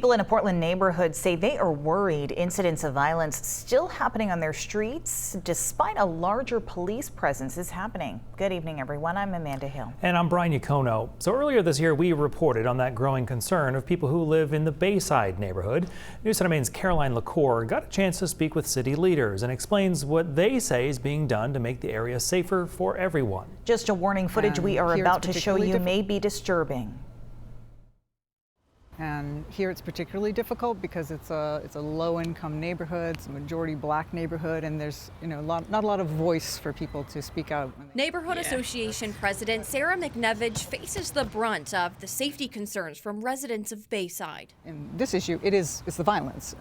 People in a Portland neighborhood say they are worried incidents of violence still happening on their streets despite a larger police presence is happening. Good evening, everyone. I'm Amanda Hill. And I'm Brian Yacono. So earlier this year, we reported on that growing concern of people who live in the Bayside neighborhood. News Center Maine's Caroline LaCour got a chance to speak with city leaders and explains what they say is being done to make the area safer for everyone. Just a warning, footage we are about to show you may be disturbing. And here it's particularly difficult because it's a low-income neighborhood, it's a majority black neighborhood, and there's not a lot of voice for people to speak out. Neighborhood Association President Sarah McNevich faces the brunt of the safety concerns from residents of Bayside. In this issue, it's the violence.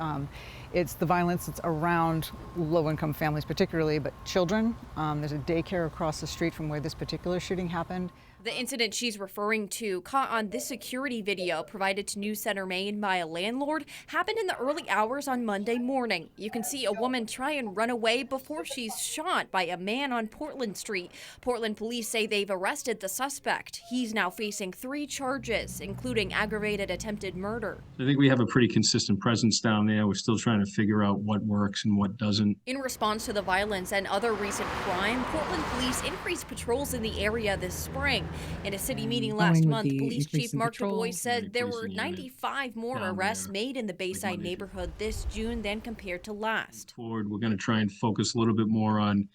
It's the violence that's around low-income families particularly, but children. There's a daycare across the street from where this particular shooting happened. The incident she's referring to, caught on this security video provided to News Center Maine by a landlord, happened in the early hours on Monday morning. You can see a woman try and run away before she's shot by a man on Portland Street. Portland police say they've arrested the suspect. He's now facing 3 charges, including aggravated attempted murder. I think we have a pretty consistent presence down there. We're still trying to figure out what works and what doesn't. In response to the violence and other recent crime, Portland police increased patrols in the area this spring. In a city meeting last month, Police Chief Mark DuBois said there were 95 more arrests made in the Bayside neighborhood this June than compared to last. Forward, we're going to try and focus a little bit more on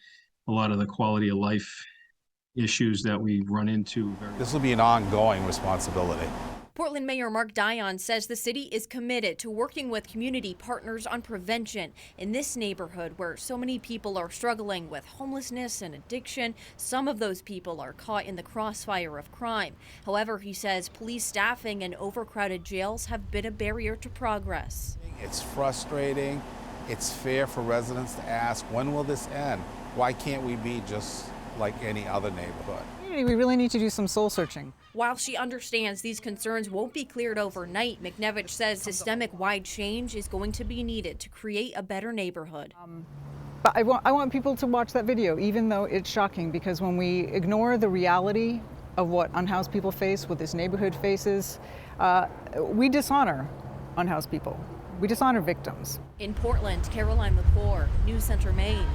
a lot of the quality of life issues that we run into. This will be an ongoing responsibility. Portland Mayor Mark Dion says the city is committed to working with community partners on prevention in this neighborhood where so many people are struggling with homelessness and addiction. Some of those people are caught in the crossfire of crime. However, he says police staffing and overcrowded jails have been a barrier to progress. It's frustrating. It's fair for residents to ask, when will this end? Why can't we be just like any other neighborhood? We really need to do some soul searching. While she understands these concerns won't be cleared overnight, McNevich says systemic-wide change is going to be needed to create a better neighborhood. But I want people to watch that video, even though it's shocking, because when we ignore the reality of what unhoused people face, what this neighborhood faces, we dishonor unhoused people. We dishonor victims. In Portland, Caroline LaCour, News Center Maine.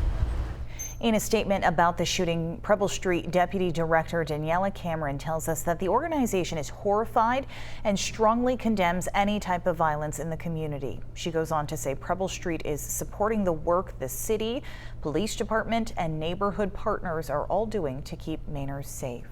In a statement about the shooting, Preble Street Deputy Director Daniela Cameron tells us that the organization is horrified and strongly condemns any type of violence in the community. She goes on to say Preble Street is supporting the work the city, police department, and neighborhood partners are all doing to keep Mainers safe.